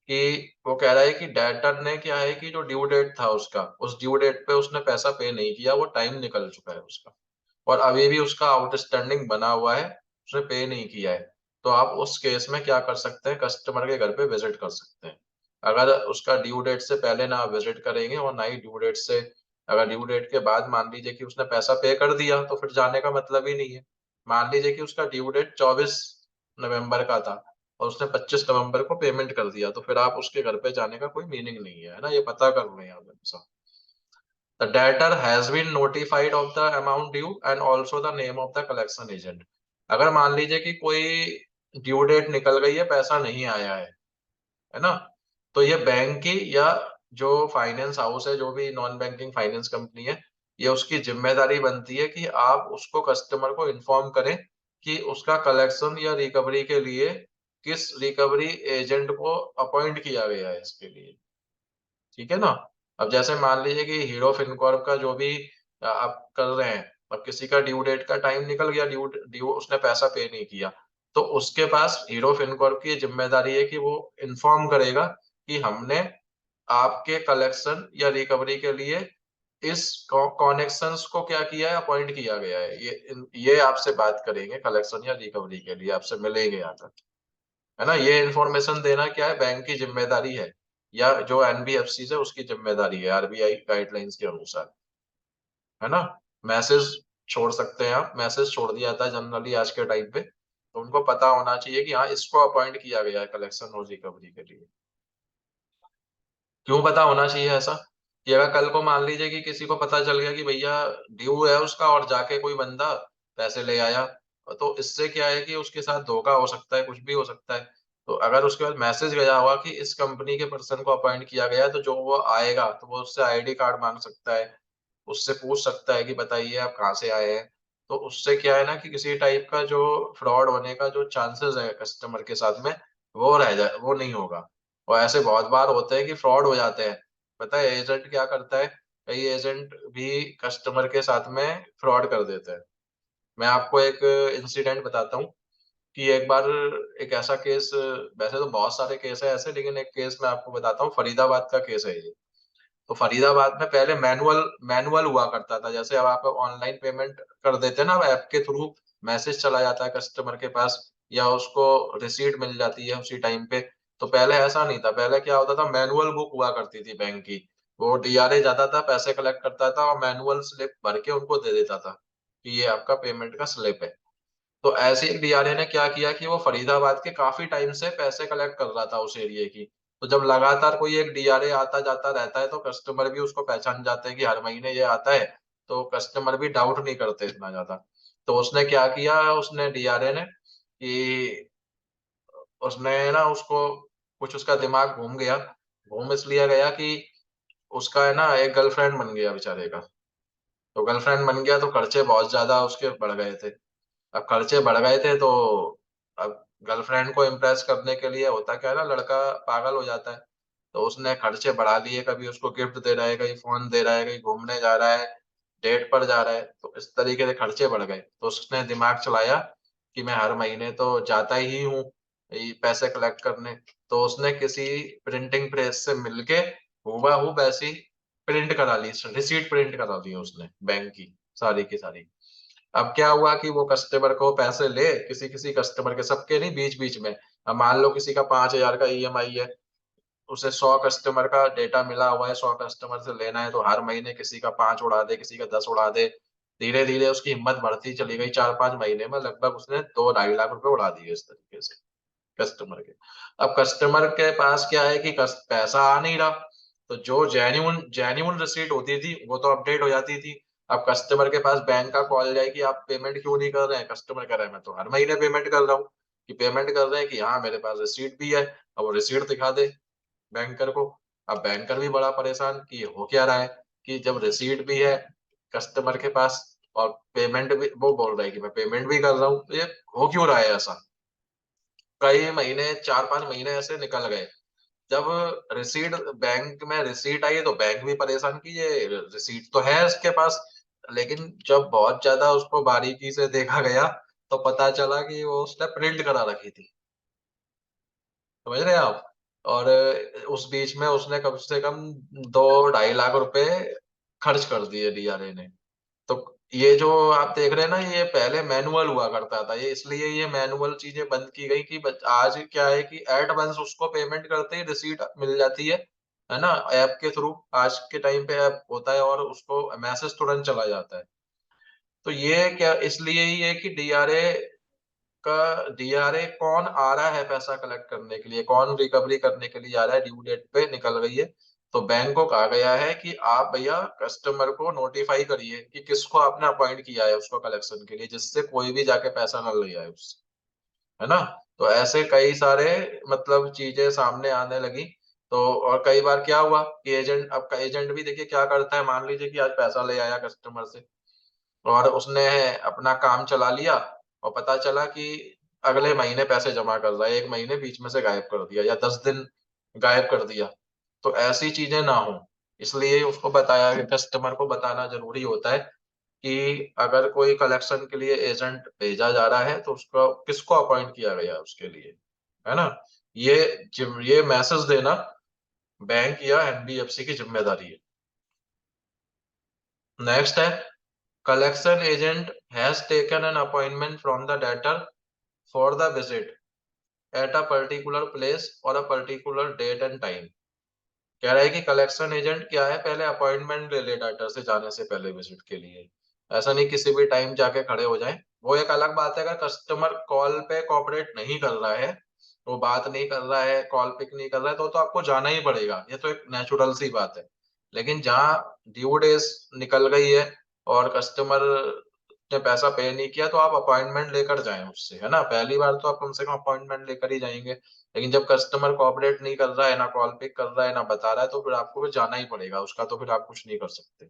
कि वो कह रहा है कि डेटर ने क्या है कि जो ड्यू डेट था उसका, उस ड्यू डेट पे उसने पैसा पे नहीं किया, वो टाइम निकल चुका है उसका। और अभी भी उसका आउटस्टैंडिंग बना हुआ है, उसने पे नहीं किया है। तो आप उस केस में क्या कर सकते हैं, कस्टमर के घर पे विज़िट कर सकते हैं। अगर उसका ड्यू डेट से पहले ना आप विज़िट करेंगे, और ना ही ड्यू डेट से, अगर ड्यू डेट के बाद मान लीजिए कि उसने पैसा पे कर दिया, तो फिर जाने का मतलब ही नहीं है। मान लीजिए कि उसका ड्यू डेट 24 नवंबर का था और उसने 25 नवंबर को पेमेंट कर दिया, तो फिर आप उसके घर पे जाने का कोई मीनिंग नहीं है ना? ये पता कर लें आप हमेशा। The debtor has been notified of the amount due and also the name of the collection agent। अगर मान लीजिए कि कोई ड्यू डेट निकल गई है, पैसा नहीं आया है ना? तो ये बैंक की या जो फाइनेंस हाउस है, जो भी नॉन बैंकिंग फाइनेंस कंपनी है, ये उसकी ज़िम्मेदारी बनती है कि आप उसको, कस्टमर को इन्फॉर्म करें कि उसका कलेक्शन या रिकवरी के लिए किस रिकवरी एजेंट को अपॉइंट किया गया है इसके लिए। ठीक है ना? अब जैसे मान लीजिए कि हीरो फिनकॉर्प का जो भी आप कर रहे हैं, अब किसी का ड्यू डेट का टाइम निकल गया, ड्यू ड्यू उसने पैसा पे नहीं किया, तो उसके पास हीरो फिनकॉर्प की ये ज़िम्मेदारी है कि वो इन्फॉर्म करेगा कि हमने आपके कलेक्शन या रिकवरी के लिए इस कनेक्शंस को क्या किया है, अपॉइंट किया गया है। ये आपसे बात करेंगे कलेक्शन या रिकवरी के लिए, आपसे मिलेंगे आकर। है ना? ये इन्फॉर्मेशन देना क्या है, बैंक की ज़िम्मेदारी है, या जो एनबीएफसीज़ है उसकी ज़िम्मेदारी है आरबीआई गाइडलाइंस के अनुसार, है ना? मैसेज छोड़ सकते हैं आप, मैसेज छोड़ दिया जाता है जनरली आज के टाइम पे, तो उनको पता होना चाहिए कि हाँ, इसको अपॉइंट किया गया है कलेक्शन और रिकवरी के लिए। क्यों पता होना चाहिए ऐसा? कि अगर कल को मान लीजिए कि किसी को पता चल गया कि भैया ड्यू है उसका, और जाके कोई बंदा पैसे ले आया, तो इससे क्या है कि उसके साथ धोखा हो सकता है, कुछ भी हो सकता है। तो अगर उसके बाद मैसेज गया होगा कि इस कंपनी के पर्सन को अपॉइंट किया गया है, तो जो वो आएगा तो वो उससे आईडी कार्ड माँग सकता है, उससे पूछ सकता है कि बताइए आप कहाँ से आए हैं। तो उससे क्या है ना कि किसी टाइप का जो फ्रॉड होने का जो चांसेज़ है कस्टमर के साथ में, वो नहीं होगा। और ऐसे बहुत बार होते हैं कि फ्रॉड हो जाते हैं। पता है एजेंट क्या करता है, कई एजेंट भी कस्टमर के साथ में फ्रॉड कर देते हैं। मैं आपको एक इंसिडेंट बताता हूँ कि एक बार एक ऐसा केस, वैसे तो बहुत सारे केस हैं ऐसे, लेकिन एक केस मैं आपको बताता हूँ, फरीदाबाद का केस है ये। तो फरीदाबाद में पहले मैनुअल मैनुअल हुआ करता था। जैसे अब आप ऑनलाइन पेमेंट कर देते हैं ना, अब ऐप के थ्रू मैसेज चला जाता है कस्टमर के पास, या उसको रिसीट मिल जाती है उसी टाइम पे। तो पहले ऐसा नहीं था, पहले क्या होता था, मैनुअल बुक हुआ करती थी बैंक की। वो डीआरए जाता था, पैसे कलेक्ट करता था और मैनुअल स्लिप भर के उनको दे देता था। कि ये आपका पेमेंट का स्लिप है। तो ऐसे एक डीआरए ने क्या किया कि वो फरीदाबाद के काफी टाइम से पैसे कलेक्ट कर रहा था उस एरिया की। तो जब लगातार कोई एक डीआरए आता जाता रहता है तो कस्टमर भी उसको पहचान जाते हैं कि हर महीने ये आता है, तो कस्टमर भी डाउट नहीं करते इतना ज्यादा। तो उसने क्या किया, उसने डीआरए ने कि उसने ना उसको कुछ उसका दिमाग घूम गया। घूम इसलिए गया कि उसका है ना एक गर्लफ्रेंड बन गया बेचारे का। तो गर्लफ्रेंड बन गया तो खर्चे बहुत ज्यादा उसके बढ़ गए थे। अब खर्चे बढ़ गए थे तो अब गर्लफ्रेंड को इम्प्रेस करने के लिए होता क्या है ना, लड़का पागल हो जाता है। तो उसने खर्चे बढ़ा लिए, कभी उसको गिफ्ट दे रहा है, कहीं फोन दे रहा है, कहीं घूमने जा रहा है, डेट पर जा रहा है, तो इस तरीके से खर्चे बढ़ गए। तो उसने दिमाग चलाया कि मैं हर महीने तो जाता ही हूँ ये पैसे कलेक्ट करने। तो उसने किसी प्रिंटिंग प्रेस से मिलके हूबहू वैसी प्रिंट करा ली, रिसीट प्रिंट करा दी उसने बैंक की सारी। अब क्या हुआ कि वो कस्टमर को पैसे ले, किसी किसी कस्टमर के, सबके नहीं, बीच बीच में। अब मान लो किसी का 5,000 का ईएमआई है, उसे 100 कस्टमर का डेटा मिला हुआ है, 100 कस्टमर से लेना है, तो हर महीने किसी का 5 उड़ा दे, किसी का 10 उड़ा दे। धीरे धीरे उसकी हिम्मत बढ़ती चली गई, 4-5 महीने में लगभग उसने 2-2.5 लाख रुपए उड़ा दिए इस तरीके से कस्टमर के। अब कस्टमर के पास क्या है कि पैसा आ नहीं रहा, तो जो जेन्युइन जेन्युइन रिसीट होती थी वो तो अपडेट हो जाती थी। अब कस्टमर के पास बैंक का कॉल जाए कि आप पेमेंट क्यों नहीं कर रहे हैं, कस्टमर कह रहा है मैं तो हर महीने पेमेंट कर रहा हूँ। कि पेमेंट कर रहे हैं कि हाँ मेरे पास रिसीट भी है, अब वो रिसीट दिखा दे बैंकर को। अब बैंकर भी बड़ा परेशान कि ये हो क्या रहा है, कि जब रिसीट भी है कस्टमर के पास और पेमेंट भी वो बोल रहा है कि मैं पेमेंट भी कर रहा हूँ, तो ये हो क्यों रहा है ऐसा। कई महीने, 4-5 महीने ऐसे निकल गए। जब रिसीट बैंक में रिसीट आई तो बैंक भी परेशान कि ये रिसीट तो है इसके पास, लेकिन जब बहुत ज्यादा उसको बारीकी से देखा गया तो पता चला कि वो उसने प्रिंट करा रखी थी। समझ रहे हैं आप। और उस बीच में उसने कम से कम 2-2.5 लाख रुपए खर्च कर दिए डीआरए ने। तो ये जो आप देख रहे हैं ना, ये पहले मैनुअल हुआ करता था, ये इसलिए ये मैनुअल चीजें बंद की गई कि आज क्या है कि एट वंस उसको पेमेंट करते ही रिसीट मिल जाती है ना, ऐप के थ्रू। आज के टाइम पे ऐप होता है और उसको मैसेज तुरंत चला जाता है। तो ये क्या इसलिए ही है कि डीआरए कौन आ रहा है पैसा कलेक्ट करने के लिए, कौन रिकवरी करने के लिए आ रहा है, ड्यू डेट पे निकल गई है। तो बैंक को कहा गया है कि आप भैया कस्टमर को नोटिफाई करिए कि किसको आपने अपॉइंट किया है उसको कलेक्शन के लिए, जिससे कोई भी जाके पैसा न ले जाए उससे, है ना। तो ऐसे कई सारे मतलब चीजें सामने आने लगी। तो और कई बार क्या हुआ कि एजेंट, अब का एजेंट भी देखिए क्या करता है, मान लीजिए कि आज पैसा ले आया कस्टमर से और उसने अपना काम चला लिया और पता चला कि अगले महीने पैसे जमा कर रहा है, 1 महीने बीच में से गायब कर दिया या 10 दिन गायब कर दिया। तो ऐसी चीजें ना हो, इसलिए उसको बताया कि कस्टमर को बताना जरूरी होता है कि अगर कोई कलेक्शन के लिए एजेंट भेजा जा रहा है तो उसको किसको अपॉइंट किया गया है उसके लिए, है ना। ये ये मैसेज देना बैंक या एनबीएफसी की जिम्मेदारी है। नेक्स्ट है, collection agent has taken an appointment from the debtor for the visit at a particular place or a particular date and time। कह रहा है कि कलेक्शन एजेंट क्या है, पहले अपॉइंटमेंट ले ले डाक्टर से जाने से पहले विजिट के लिए। ऐसा नहीं किसी भी टाइम जाके खड़े हो जाए। वो एक अलग बात है, अगर कस्टमर कॉल पे कोऑपरेट नहीं कर रहा है, वो बात नहीं कर रहा है, कॉल पिक नहीं कर रहा है, तो आपको जाना ही पड़ेगा, ये तो एक नेचुरल सी बात है। लेकिन जहाँ ड्यू डेज निकल गई है और कस्टमर ने पैसा पे नहीं किया, तो आप अपॉइंटमेंट लेकर जाएं उससे, है ना। पहली बार तो आप कम से कम अपॉइंटमेंट लेकर ही जाएंगे। लेकिन जब कस्टमर कोऑपरेट नहीं कर रहा है, ना कॉल पिक कर रहा है, ना बता रहा है, तो फिर आपको फिर जाना ही पड़ेगा उसका, तो फिर आप कुछ नहीं कर सकते।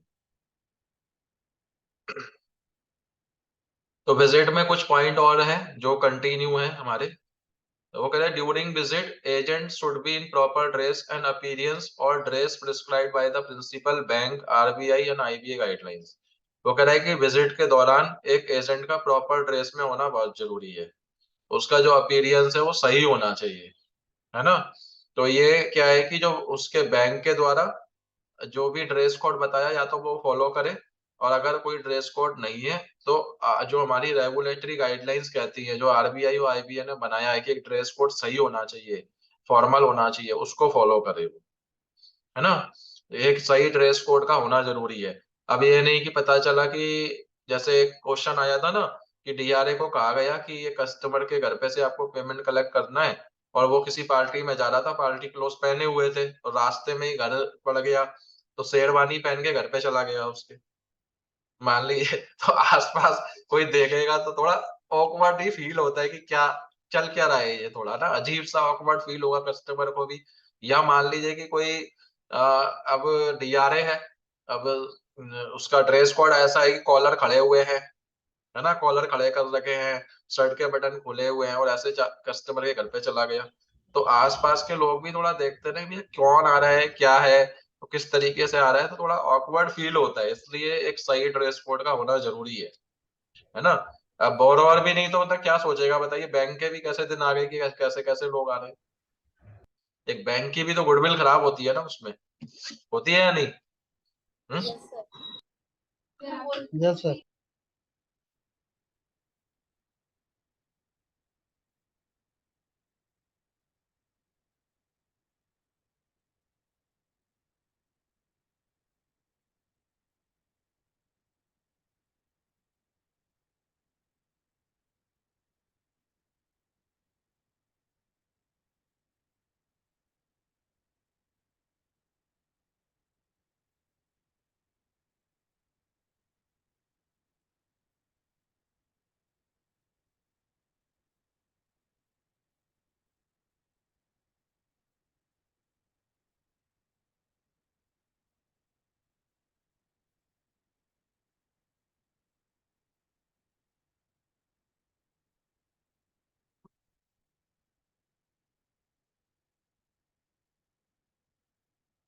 तो विजिट में कुछ पॉइंट और हैं जो कंटिन्यू है हमारे। तो वो कह रहे हैं during visit agent should be in proper dress and appearance और dress prescribed by the principal bank RBI and IBA guidelines. वो कह रहा है कि विजिट के दौरान एक एजेंट का प्रॉपर ड्रेस में होना बहुत जरूरी है। उसका जो अपीयरेंस है वो सही होना चाहिए, है ना। तो ये क्या है कि जो उसके बैंक के द्वारा जो भी ड्रेस कोड बताया या तो वो फॉलो करे, और अगर कोई ड्रेस कोड नहीं है तो जो हमारी रेगुलेटरी गाइडलाइंस कहती है, जो आरबीआई और आईबीए ने बनाया है कि एक ड्रेस कोड सही होना चाहिए, फॉर्मल होना चाहिए, उसको फॉलो करे वो, है ना। एक सही ड्रेस कोड का होना जरूरी है। अब ये नहीं कि पता चला कि जैसे एक क्वेश्चन आया था ना कि डीआरए को कहा गया कि ये कस्टमर के घर पे से आपको पेमेंट कलेक्ट करना है और वो किसी पार्टी में जा रहा था, पार्टी क्लोथ पहने हुए थे और रास्ते में ही घर पड़ गया, तो शेरवानी पहन के घर पे चला गया उसके। मान लीजिए तो आस-पास कोई देखेगा तो थोड़ा ऑकवर्ड ही फील होता है कि क्या चल क्या रहा है ये, थोड़ा ना अजीब-सा ऑकवर्ड फील होगा कस्टमर को भी। या मान लीजिए कि कोई अब डीआरए है, अब उसका ड्रेस कोड ऐसा है कि कॉलर खड़े हुए हैं, है ना? कॉलर खड़े कर रखे हैं, शर्ट के बटन खुले हुए हैं और ऐसे कस्टमर के घर पे चला गया। तो आस-पास के लोग भी थोड़ा देखते ना, ये कौन आ रहा है, क्या है, तो किस तरीके से आ रहा है, तो थोड़ा ऑकवर्ड फील होता है। इसलिए एक सही ड्रेस कोड का होना ज़रूरी है ना? अब बोरोवर भी नहीं तो मतलब क्या सोचेगा बताइए? बैंक के भी कैसे दिन आ गए कि कैसे-कैसे लोग आ रहे हैं। एक बैंक की भी तो गुडविल खराब होती है ना उसमें, होती है या नहीं? हुँ? Yes sir.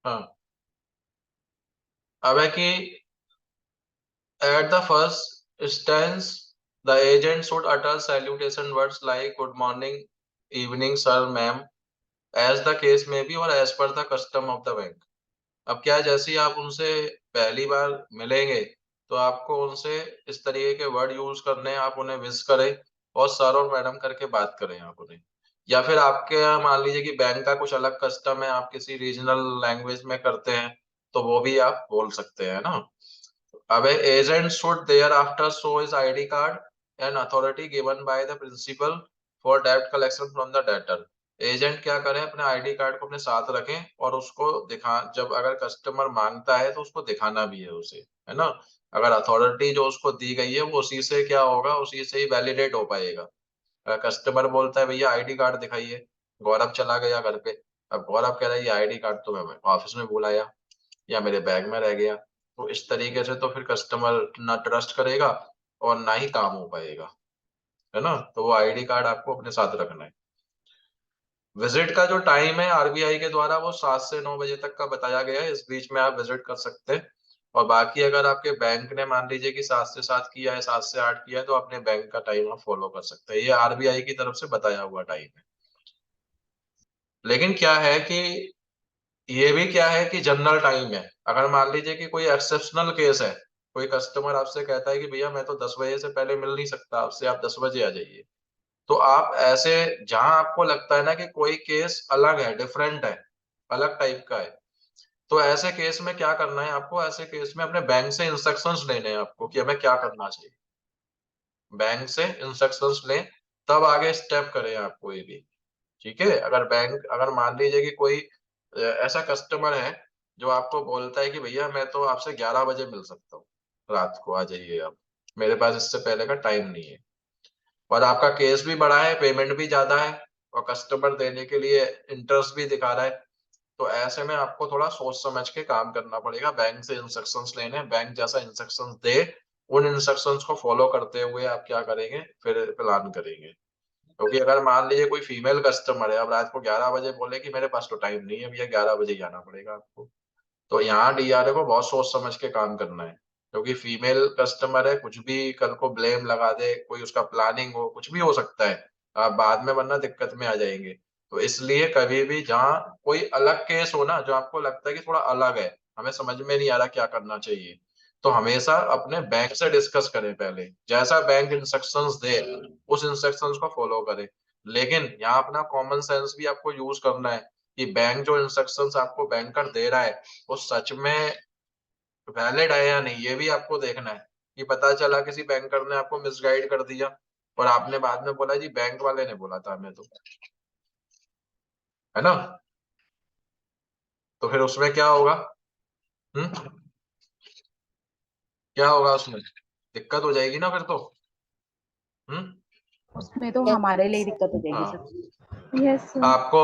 हाँ, अब है कि at the first instance, the agent should utter salutation words like good morning, evening, sir, ma'am, as the case may be or as per the custom of the bank. अब क्या है, जैसे ही आप उनसे पहली बार मिलेंगे तो आपको उनसे इस तरीके के वर्ड यूज करने हैं, आप उन्हें विश करें और सर और मैडम करके बात करें आप उन्हें। या फिर आपके यहाँ मान लीजिए कि बैंक का कुछ अलग कस्टम है, आप किसी रीजनल लैंग्वेज में करते हैं, तो वो भी आप बोल सकते हैं ना। अब agent should thereafter show his ID card and authority given by the principal for debt collection from the debtor. Agent क्या करें, अपने आईडी कार्ड को अपने साथ रखें और उसको दिखा, जब अगर कस्टमर मांगता है तो उसको दिखाना भी है उसे, है ना? अगर अथॉरिटी जो उसको दी गई है वो उसी से क्या होगा, उसी से ही वैलिडेट हो पाएगा। कस्टमर बोलता है भैया आईडी कार्ड दिखाइए, गौरव चला गया घर पे, अब गौरव कह रहा है ये आईडी कार्ड तो मैं ऑफिस में भूल आया या मेरे बैग में रह गया। तो इस तरीके से तो फिर कस्टमर ना ट्रस्ट करेगा और ना ही काम हो पाएगा, है ना? तो वो आईडी कार्ड आपको अपने साथ रखना है। विज़िट का जो टाइम है आरबीआई के द्वारा वो 7 से 9 बजे तक का बताया गया है, इस बीच में आप विज़िट कर सकते हैं। और बाकी अगर आपके बैंक ने मान लीजिए कि 7 से 7 किया है, 7 से 8 किया है, तो अपने बैंक का टाइम आप फ़ॉलो कर सकते हैं। ये आरबीआई की तरफ से बताया हुआ टाइम है। लेकिन क्या है कि ये भी क्या है कि जनरल टाइम है। अगर मान लीजिए कि कोई एक्सेप्शनल केस है, कोई कस्टमर आपसे कहता है कि भैया मैं तो 10 बजे से पहले मिल नहीं सकता आपसे, आप 10 बजे आ जाइए। तो आप ऐसे, जहाँ आपको लगता है ना कि कोई केस अलग है, डिफरेंट है, अलग टाइप का है, तो ऐसे केस में क्या करना है आपको, ऐसे केस में अपने बैंक से इंस्ट्रक्शंस लेने हैं आपको कि हमें क्या करना चाहिए। बैंक से इंस्ट्रक्शंस लें, तब आगे स्टेप करें आप कोई भी। ठीक है? अगर मान लीजिए कि कोई ऐसा कस्टमर है, जो आपको बोलता है कि भैया मैं तो आपसे 11 बजे मिल सकता हूँ, रात को आ जाइए आप, मेरे पास इससे पहले का टाइम नहीं है। और आपका केस भी बड़ा है, पेमेंट भी ज़्यादा है और कस्टमर देने के लिए इंटरेस्ट भी दिखा रहा है, तो ऐसे में आपको थोड़ा सोच समझ के काम करना पड़ेगा। बैंक से इंस्ट्रक्शंस लेने हैं, बैंक जैसा इंस्ट्रक्शंस दे, उन इंस्ट्रक्शंस को फॉलो करते हुए आप क्या करेंगे, फिर प्लान करेंगे। क्योंकि अगर मान लीजिए कोई फीमेल कस्टमर है, अब रात को 11 बजे बोले कि मेरे पास तो टाइम नहीं है भैया, 11 बजे ही आना पड़ेगा आपको। तो यहाँ डीआरए को बहुत सोच समझ के काम करना है। क्योंकि फीमेल कस्टमर है, कुछ भी कल को ब्लेम लगा दे, कोई उसका प्लानिंग हो, कुछ भी हो सकता है। आप बाद में वरना दिक्कत में आ जाएँगे। तो इसलिए कभी भी जहाँ कोई अलग केस हो ना, जो आपको लगता है कि थोड़ा अलग है, हमें समझ में नहीं आ रहा क्या करना चाहिए, तो हमेशा अपने बैंक से डिस्कस करें पहले। जैसा बैंक इंस्ट्रक्शंस दे, उस इंस्ट्रक्शंस को फॉलो करें। लेकिन यहाँ अपना कॉमन सेंस भी आपको यूज़ करना है कि बैंक जो इंस्ट्रक्शंस आपको बैंकर दे रहा है, वो सच में वैलिड है या नहीं, ये भी आपको देखना है। ये पता चला किसी बैंकर ने आपको मिसगाइड कर दिया और आपने बाद में बोला जी बैंक वाले ने बोला था हमें, तो है ना, तो फिर उसमें क्या होगा? हम्म, क्या होगा उसमें? दिक्कत हो जाएगी ना फिर तो। हम्म। उसमें तो हमारे लिए दिक्कत हो जाएगी हाँ, सर। Yes sir. आपको,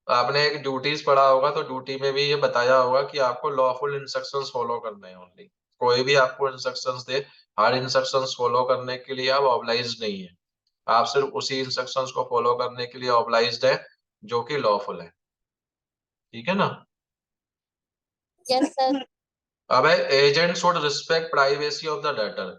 आपने एक ड्यूटीज पढ़ा होगा तो ड्यूटी में भी ये बताया होगा कि आपको लॉफुल इंस्ट्रक्शंस फॉलो करने हैं ओनली। कोई भी आपको इंस्ट्रक्शंस दे, हर इंस्ट्रक्शंस फॉलो करने के लिए आप ऑब्लाइज्ड नहीं है। आप सिर्फ उसी इंस्ट्रक्शंस को फॉलो करने के लिए ऑब्लाइज्ड है जो कि लॉफुल है। ठीक है ना? Yes sir. अब है agent should respect privacy of the debtor,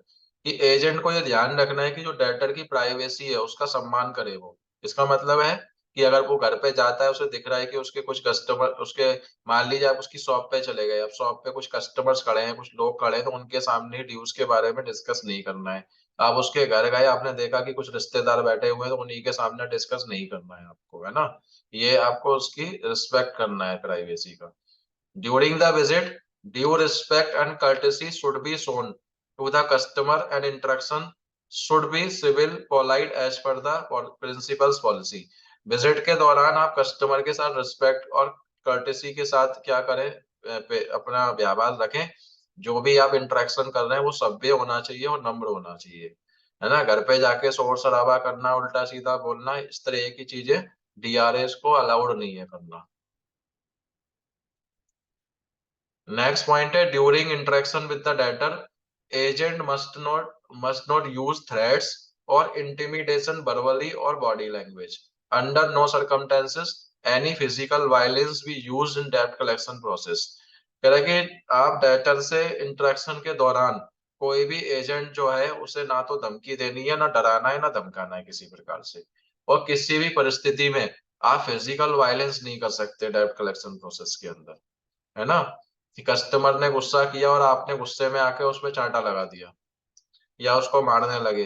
कि एजेंट को ये ध्यान रखना है कि जो डेटर की प्राइवेसी है उसका सम्मान करे वो। इसका मतलब है कि अगर वो घर पे जाता है, उसे दिख रहा है कि उसके कुछ कस्टमर, उसके, मान लीजिए आप उसकी शॉप पे चले गए, अब शॉप पे कुछ कस्टमर्स खड़े हैं, कुछ लोग खड़े हैं, तो उनके सामने ड्यूज के बारे में डिस्कस नहीं करना है। आप उसके घर गए, आपने देखा कि कुछ रिश्तेदार बैठे हुए हैं, तो उन्हीं के सामने डिस्कस नहीं करना है आपको, है ना। ये आपको उसकी रिस्पेक्ट करना है प्राइवेसी का। During the visit, due respect and courtesy should be shown to the customer and interaction should be civil, polite as per the principal's policy. Visit के दौरान आप कस्टमर के साथ रिस्पेक्ट और कर्टेसी के साथ क्या करें, अपना व्यवहार रखें। जो भी आप इंटरेक्शन कर रहे हैं वो सभ्य होना चाहिए और नम्र होना चाहिए, है ना। घर पे जाके शोर शराबा करना, उल्टा सीधा बोलना, इस तरह की चीजें डीआरएस को अलाउड नहीं है करना। नेक्स्ट पॉइंट है during interaction with the debtor, agent must not use threats और इंटिमिडेशन वर्बली और body language. Under no circumstances any physical violence be used in debt collection process. कह रहा है कि आप डेटर से इंटरेक्शन के दौरान कोई भी एजेंट जो है उसे ना तो धमकी देनी है, ना डराना है, ना धमकाना है किसी प्रकार से। और किसी भी परिस्थिति में आप फिजिकल वायलेंस नहीं कर सकते डेट कलेक्शन प्रोसेस के अंदर, है ना। कि कस्टमर ने गुस्सा किया और आपने गुस्से में आके उसमें चांटा लगा दिया या उसको मारने लगे।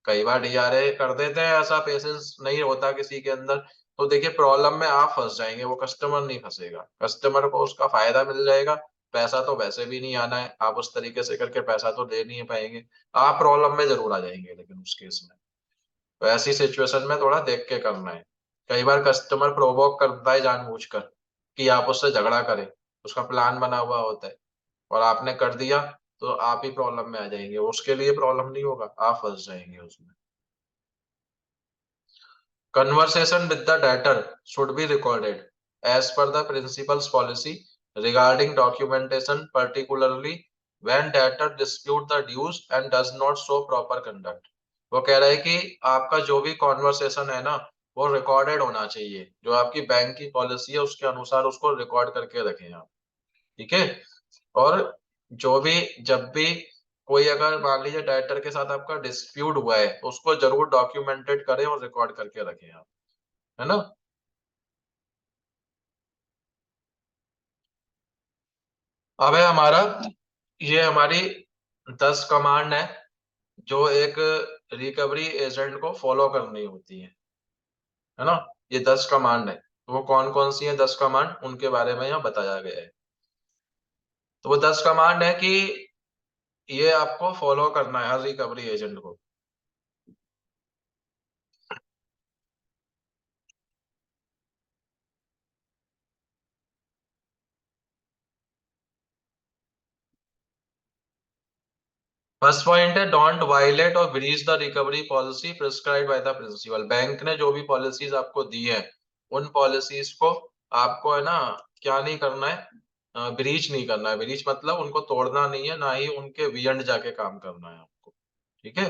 कई बार डीआरए कर देते हैं ऐसा, पेशेंस नहीं होता किसी के अंदर, तो देखिए प्रॉब्लम में आप फंस जाएंगे, वो कस्टमर नहीं फंसेगा। कस्टमर को उसका फायदा मिल जाएगा, पैसा तो वैसे भी नहीं आना है, आप उस तरीके से करके पैसा तो दे नहीं पाएंगे। आप प्रॉब्लम में जरूर आ जाएंगे लेकिन उस केस में। तो ऐसी सिचुएशन में थोड़ा देख के करना है। कई बार कस्टमर प्रोवोक करता है जानबूझकर कि आप उससे झगड़ा करें, उसका प्लान बना हुआ होता है और आपने कर दिया, तो आप ही प्रॉब्लम में आ जाएंगे, उसके लिए प्रॉब्लम नहीं होगा, आप फंस जाएंगे उसमें। Conversation with the debtor should be recorded as per the principal's policy regarding documentation, particularly when debtor dispute the dues and does not show proper conduct. वो कह रहा है कि आपका जो भी कॉन्वर्सेशन है ना, वो रिकॉर्डेड होना चाहिए, जो आपकी बैंक की पॉलिसी है उसके अनुसार उसको रिकॉर्ड करके रखें आप। ठीक है। और जो भी, जब भी कोई अगर मान लीजिए डायरेक्टर के साथ आपका डिस्प्यूट हुआ है तो उसको जरूर डॉक्यूमेंटेड करें और रिकॉर्ड करके रखें आप, है ना। अब है हमारा, ये हमारी 10 कमांड है जो एक रिकवरी एजेंट को फॉलो करनी होती है ना। ये 10 कमांड है, तो वो कौन कौन सी है 10 कमांड, उनके बारे में यहाँ बताया गया है। तो वो 10 कमांड है कि ये आपको फॉलो करना है हर रिकवरी एजेंट को। फर्स्ट पॉइंट है डोंट वायलेट और breach the recovery policy prescribe by the principal. Bank ने जो भी पॉलिसीज आपको दी है उन पॉलिसीज को आपको, है ना, क्या नहीं करना है, ब्रीच नहीं करना है। ब्रीच मतलब उनको तोड़ना नहीं है, ना ही उनके बियॉन्ड जाके काम करना है आपको। ठीक है।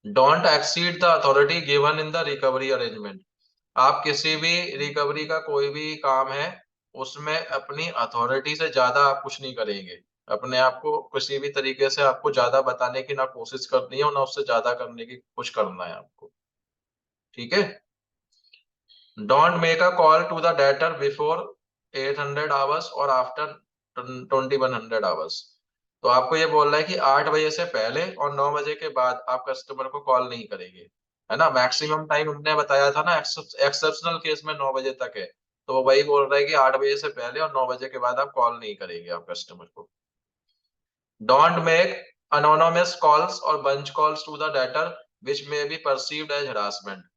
Don't exceed the authority given in the recovery arrangement. आप किसी भी रिकवरी का कोई भी काम है उसमें अपनी अथॉरिटी से ज्यादा आप कुछ नहीं करेंगे। अपने आप को किसी भी तरीके से आपको ज्यादा बताने की ना कोशिश करनी है और ना उससे ज्यादा करने की कुछ करना है आपको। ठीक है। Don't make a call to the debtor before 800 hours और आफ्टर 2100 आवर्स। तो आपको ये बोल रहा है कि 8 बजे से पहले और 9 बजे के बाद आप कस्टमर को कॉल नहीं करेंगे, है ना। मैक्सिमम टाइम उनने बताया था ना, एक्सेप्शनल केस में 9 बजे तक है, तो वो वही बोल रहा है कि 8 बजे से पहले और 9 बजे के बाद आप कॉल नहीं करेंगे आप कस्टमर को। डोंट मेक anonymous calls और bunch calls to the debtor which may be perceived as harassment।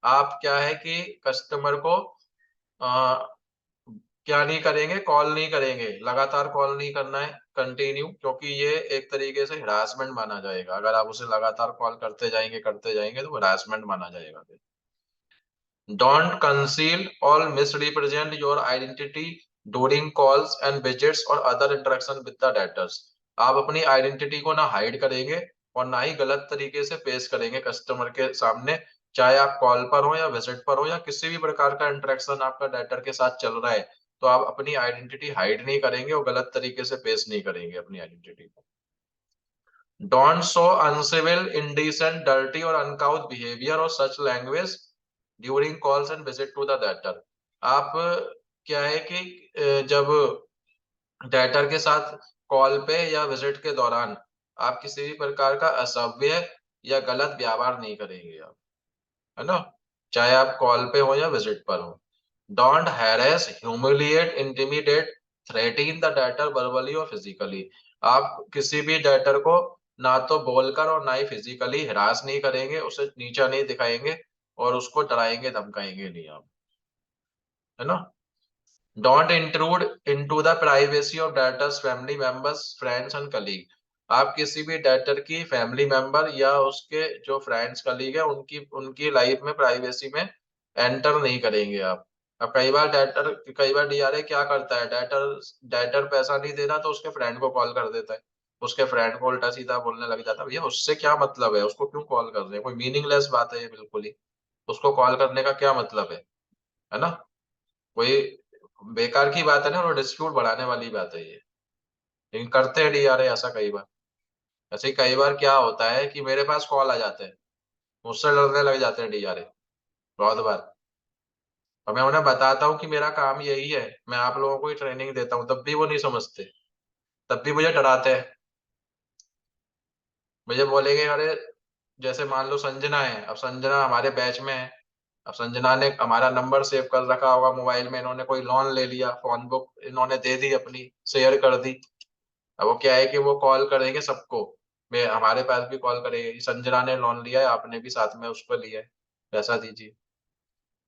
आप क्या है कि कस्टमर को क्या नहीं करेंगे, कॉल नहीं करेंगे, लगातार कॉल नहीं करना है कंटिन्यू, क्योंकि ये एक तरीके से हरासमेंट माना जाएगा। अगर आप उसे लगातार कॉल करते जाएंगे तो हरासमेंट माना जाएगा। डोंट कंसील और misrepresent your identity during calls and visits और other interaction with the debtors. आप अपनी आइडेंटिटी को ना हाइड करेंगे और ना ही गलत तरीके से पेश करेंगे कस्टमर के सामने, चाहे आप कॉल पर हो या विजिट पर हो या किसी भी प्रकार का इंटरेक्शन आपका डेटर के साथ चल रहा है, तो आप अपनी आइडेंटिटी हाइड नहीं करेंगे और गलत तरीके से पेश नहीं करेंगे अपनी आइडेंटिटी को। Don't show uncivil, indecent, dirty और अनकाउथ बिहेवियर और such language during calls and visit to the debtor. आप क्या है कि जब डेटर के साथ कॉल पे या विजिट के दौरान आप किसी भी प्रकार का असभ्य या गलत व्यवहार नहीं करेंगे आप, है ना, चाहे आप कॉल पे हो या विजिट पर हो। Don't harass, humiliate, intimidate, threaten the debtor verbally और फिजिकली। आप किसी भी डेटर को ना तो बोलकर और ना ही फिजिकली हरास नहीं करेंगे, उसे नीचा नहीं दिखाएंगे और उसको डराएंगे धमकाएंगे नहीं आप, है ना। Don't intrude into the privacy of debtors family members friends and colleague. आप किसी भी डेटर की फैमिली मेंबर या उसके जो फ्रेंड्स कलीग है उनकी उनकी लाइफ में प्राइवेसी में एंटर नहीं करेंगे आप। अब कई बार डीआरए क्या करता है, डेटर डेटर पैसा नहीं दे रहा तो उसके फ्रेंड को कॉल कर देता है, उसके फ्रेंड को उल्टा सीधा बोलने लग जाता है, भैया उससे क्या मतलब है, उसको क्यों कॉल कर रहे हैं, कोई मीनिंगलेस बात है ये बिल्कुल ही, उसको कॉल करने का क्या मतलब है ना, कोई बेकार की बात है ना, और डिस्प्यूट बढ़ाने वाली बात है ये। लेकिन करते हैं डीआरए ऐसा कई बार। ऐसे ही कई बार क्या होता है कि मेरे पास कॉल आ जाते हैं, मुझसे लड़ने लग जाते हैं डीआरए बहुत बार, और मैं उन्हें बताता हूँ कि मेरा काम यही है, मैं आप लोगों को ही ट्रेनिंग देता हूँ, तब भी वो नहीं समझते, तब भी मुझे डराते हैं। मुझे बोलेंगे अरे, जैसे मान लो संजना है, अब संजना हमारे बैच में है, अब संजना ने हमारा नंबर सेव कर रखा होगा मोबाइल में, इन्होंने कोई लोन ले लिया, फोन बुक इन्होंने दे दी अपनी, शेयर कर दी। अब वो क्या है कि वो कॉल करेंगे सबको, मैं हमारे पास भी कॉल करेंगे, संजना ने लोन लिया है, आपने भी साथ में उसको लिया है, पैसा दीजिए।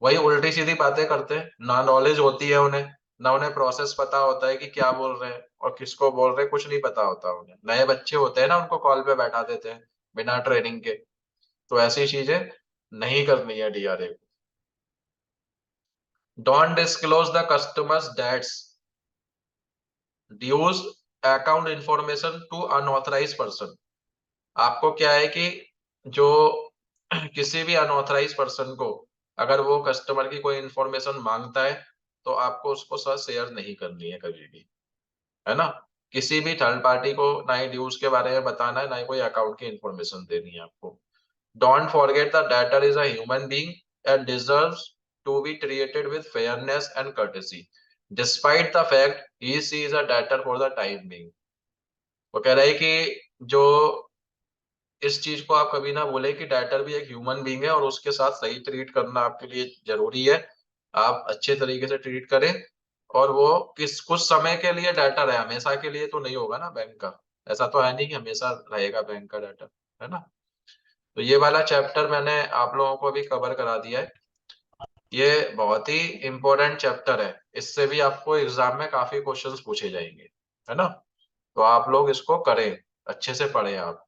वही उल्टी सीधी बातें करते हैं, ना नॉलेज होती है उन्हें, ना उन्हें प्रोसेस पता होता है कि क्या बोल रहे हैं और किसको बोल रहे हैं, कुछ नहीं पता होता उन्हें। नए बच्चे होते हैं ना, उनको कॉल पे बैठा देते हैं बिना ट्रेनिंग के। तो ऐसी चीजें नहीं करनी है डीआरए को। Don't disclose the customers debts dues account information to unauthorise person. आपको क्या है कि जो किसी भी अनऑथराइज पर्सन को अगर वो कस्टमर की कोई इंफॉर्मेशन मांगता है तो आपको उसको साथ शेयर नहीं करनी है कभी भी, है ना। किसी भी थर्ड पार्टी को ना ही ड्यूज के बारे में बताना है, ना ही कोई अकाउंट की इंफॉर्मेशन देनी है आपको। Don't forget the debtor is a human being and deserves to be treated with fairness and courtesy despite the fact he she is a debtor for the time being. वो कह रहा है कि जो इस चीज को आप कभी ना भूलें कि डेटर भी एक ह्यूमन बीइंग है और उसके साथ सही ट्रीट करना आपके लिए जरूरी है। आप अच्छे तरीके से ट्रीट करें, और वो किस कुछ समय के लिए डेटर है, हमेशा के लिए तो नहीं होगा ना बैंक का, ऐसा तो है नहीं कि हमेशा रहेगा बैंक का डेटर, है ना। तो ये वाला चैप्टर मैंने आप लोगों को अभी कवर करा दिया है। ये बहुत ही इंपॉर्टेंट चैप्टर है, इससे भी आपको एग्जाम में काफी क्वेश्चंस पूछे जाएंगे, है ना। तो आप लोग इसको करें, अच्छे से पढ़ें आप।